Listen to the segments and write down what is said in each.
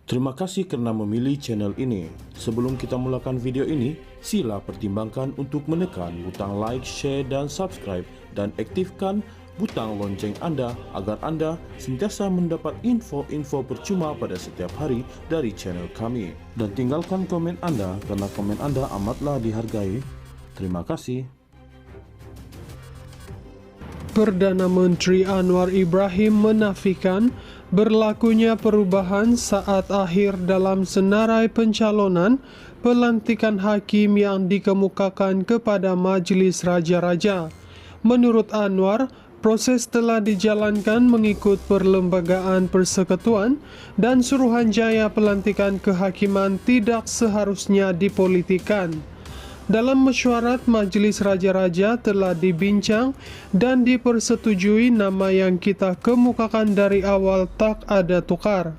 Terima kasih karena memilih channel ini. Sebelum kita mulakan video ini, sila pertimbangkan untuk menekan butang like, share, dan subscribe, dan aktifkan butang lonceng Anda agar Anda sentiasa mendapat info-info percuma pada setiap hari dari channel kami. Dan tinggalkan komen Anda karena komen Anda amatlah dihargai. Terima kasih. Perdana Menteri Anwar Ibrahim menafikan berlakunya perubahan saat akhir dalam senarai pencalonan pelantikan hakim yang dikemukakan kepada Majelis Raja-Raja. Menurut Anwar, proses telah dijalankan mengikut perlembagaan persekutuan dan Suruhanjaya pelantikan kehakiman tidak seharusnya dipolitikan. Dalam mesyuarat Majelis Raja-Raja telah dibincang dan dipersetujui nama yang kita kemukakan dari awal tak ada tukar.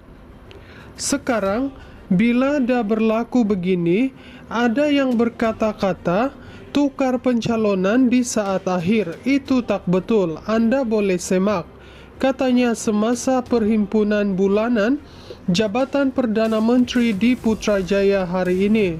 Sekarang, bila dah berlaku begini, ada yang berkata-kata, tukar pencalonan di saat akhir, itu tak betul, Anda boleh semak. Katanya semasa perhimpunan bulanan, Jabatan Perdana Menteri di Putrajaya hari ini.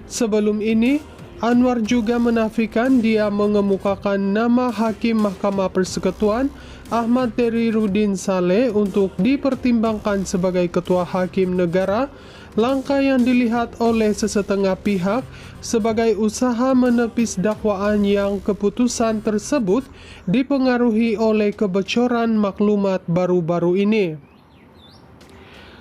Sebelum ini, Anwar juga menafikan dia mengemukakan nama Hakim Mahkamah Persekutuan Ahmad Teriruddin Saleh untuk dipertimbangkan sebagai Ketua Hakim Negara, langkah yang dilihat oleh sesetengah pihak sebagai usaha menepis dakwaan yang keputusan tersebut dipengaruhi oleh kebocoran maklumat baru-baru ini.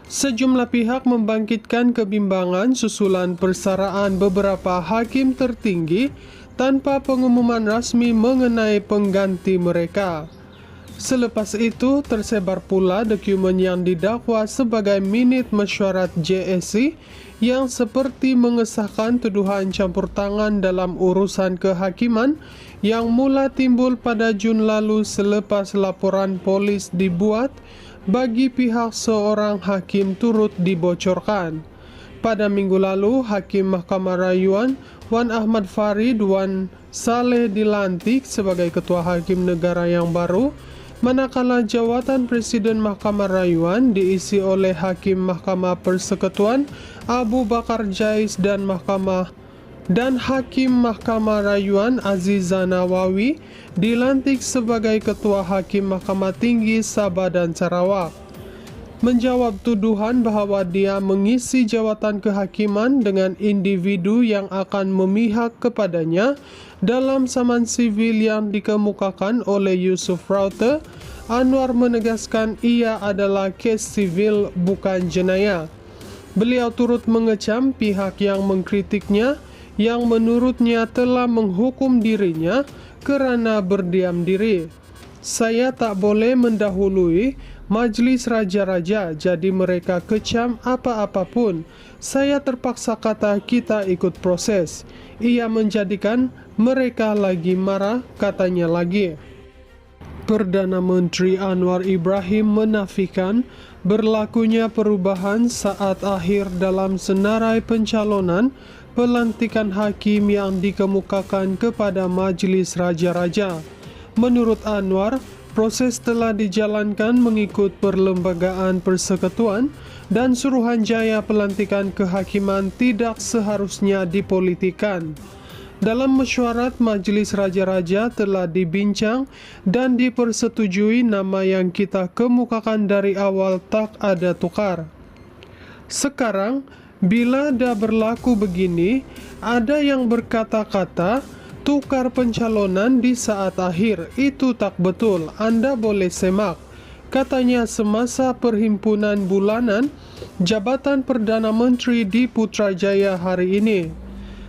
Sejumlah pihak membangkitkan kebimbangan susulan persaraan beberapa hakim tertinggi tanpa pengumuman rasmi mengenai pengganti mereka. Selepas itu, tersebar pula dokumen yang didakwa sebagai minit mesyuarat JSC yang seperti mengesahkan tuduhan campur tangan dalam urusan kehakiman yang mula timbul pada Jun lalu selepas laporan polis dibuat bagi pihak seorang hakim turut dibocorkan. Pada minggu lalu, Hakim Mahkamah Rayuan Wan Ahmad Farid Wan Saleh dilantik sebagai Ketua Hakim Negara yang baru, manakala jawatan Presiden Mahkamah Rayuan diisi oleh Hakim Mahkamah Persekutuan Abu Bakar Jais dan Hakim Mahkamah Rayuan Aziza Nawawi dilantik sebagai Ketua Hakim Mahkamah Tinggi Sabah dan Sarawak. Menjawab tuduhan bahwa dia mengisi jawatan kehakiman dengan individu yang akan memihak kepadanya dalam saman sivil yang dikemukakan oleh Yusuf Raute, Anwar menegaskan ia adalah kes sivil bukan jenayah. Beliau turut mengecam pihak yang mengkritiknya yang menurutnya telah menghukum dirinya kerana berdiam diri. Saya tak boleh mendahului Majlis Raja-Raja, jadi mereka kecam apa-apa pun. Saya terpaksa kata kita ikut proses. Ia menjadikan mereka lagi marah, katanya lagi. Perdana Menteri Anwar Ibrahim menafikan berlakunya perubahan saat akhir dalam senarai pencalonan pelantikan hakim yang dikemukakan kepada Majelis Raja-Raja. Menurut Anwar, proses telah dijalankan mengikut perlembagaan persekutuan dan Suruhanjaya pelantikan kehakiman tidak seharusnya dipolitikan. Dalam mesyuarat Majelis Raja-Raja telah dibincang dan dipersetujui nama yang kita kemukakan dari awal tak ada tukar. Sekarang, bila dah berlaku begini, ada yang berkata-kata, tukar pencalonan di saat akhir, itu tak betul, Anda boleh semak. Katanya semasa perhimpunan bulanan, Jabatan Perdana Menteri di Putrajaya hari ini.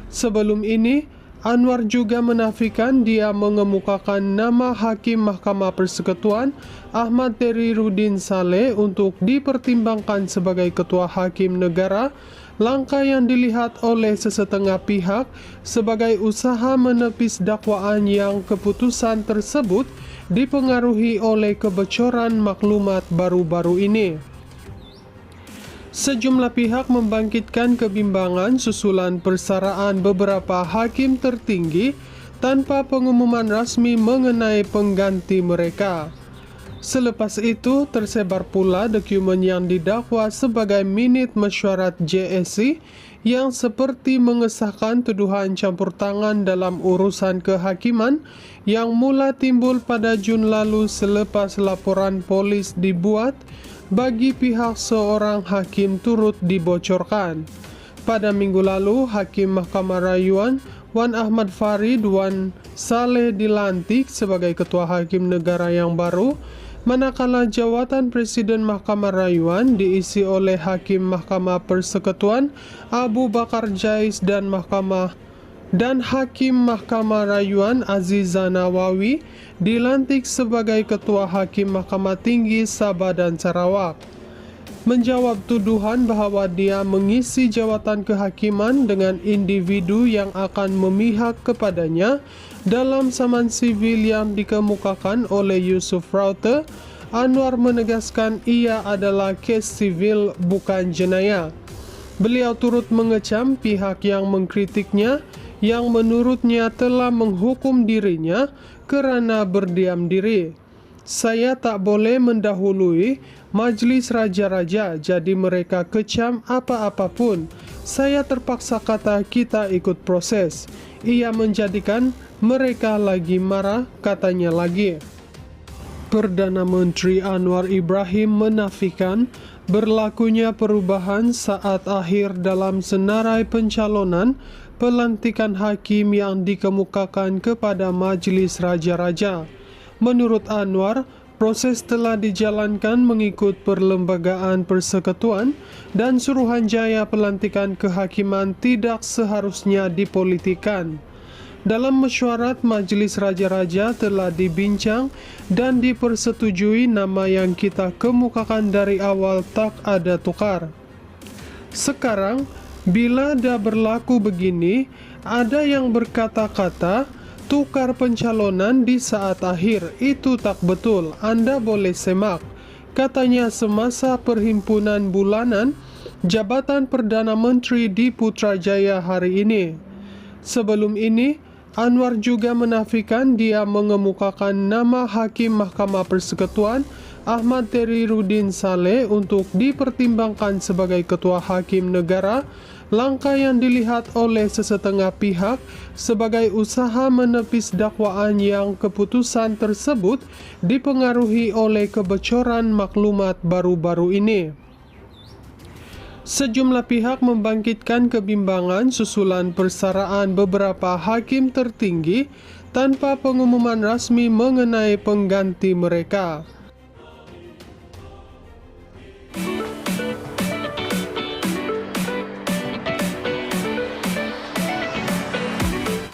Sebelum ini, Anwar juga menafikan dia mengemukakan nama Hakim Mahkamah Persekutuan Ahmad Teriruddin Saleh untuk dipertimbangkan sebagai Ketua Hakim Negara, langkah yang dilihat oleh sesetengah pihak sebagai usaha menepis dakwaan yang keputusan tersebut dipengaruhi oleh kebocoran maklumat baru-baru ini. Sejumlah pihak membangkitkan kebimbangan susulan persaraan beberapa hakim tertinggi tanpa pengumuman rasmi mengenai pengganti mereka. Selepas itu, tersebar pula dokumen yang didakwa sebagai minit mesyuarat JSC yang seperti mengesahkan tuduhan campur tangan dalam urusan kehakiman yang mula timbul pada Jun lalu selepas laporan polis dibuat bagi pihak seorang hakim turut dibocorkan. Pada minggu lalu, Hakim Mahkamah Rayuan Wan Ahmad Farid Wan Saleh dilantik sebagai Ketua Hakim Negara yang baru, manakala jawatan Presiden Mahkamah Rayuan diisi oleh Hakim Mahkamah Persekutuan Abu Bakar Jais dan Hakim Mahkamah Rayuan Aziza Nawawi dilantik sebagai Ketua Hakim Mahkamah Tinggi Sabah dan Sarawak. Menjawab tuduhan bahwa dia mengisi jawatan kehakiman dengan individu yang akan memihak kepadanya dalam saman sivil yang dikemukakan oleh Yusuf Raute, Anwar menegaskan ia adalah kes sivil bukan jenayah. Beliau turut mengecam pihak yang mengkritiknya yang menurutnya telah menghukum dirinya kerana berdiam diri. Saya tak boleh mendahului majlis raja-raja, jadi mereka kecam apa-apapun. Saya terpaksa kata kita ikut proses. Ia menjadikan mereka lagi marah, katanya lagi. Perdana Menteri Anwar Ibrahim menafikan berlakunya perubahan saat akhir dalam senarai pencalonan pelantikan hakim yang dikemukakan kepada Majlis Raja-Raja. Menurut Anwar, proses telah dijalankan mengikut perlembagaan persekutuan dan Suruhanjaya pelantikan kehakiman tidak seharusnya dipolitikan. Dalam mesyuarat Majlis Raja-Raja telah dibincang dan dipersetujui nama yang kita kemukakan dari awal tak ada tukar. Sekarang, bila dah berlaku begini, ada yang berkata-kata tukar pencalonan di saat akhir. Itu tak betul, Anda boleh semak, katanya semasa perhimpunan bulanan Jabatan Perdana Menteri di Putrajaya hari ini. Sebelum ini, Anwar juga menafikan dia mengemukakan nama Hakim Mahkamah Persekutuan Ahmad Teriruddin Saleh untuk dipertimbangkan sebagai Ketua Hakim Negara, langkah yang dilihat oleh sesetengah pihak sebagai usaha menepis dakwaan yang keputusan tersebut dipengaruhi oleh kebocoran maklumat baru-baru ini. Sejumlah pihak membangkitkan kebimbangan susulan persaraan beberapa hakim tertinggi tanpa pengumuman rasmi mengenai pengganti mereka.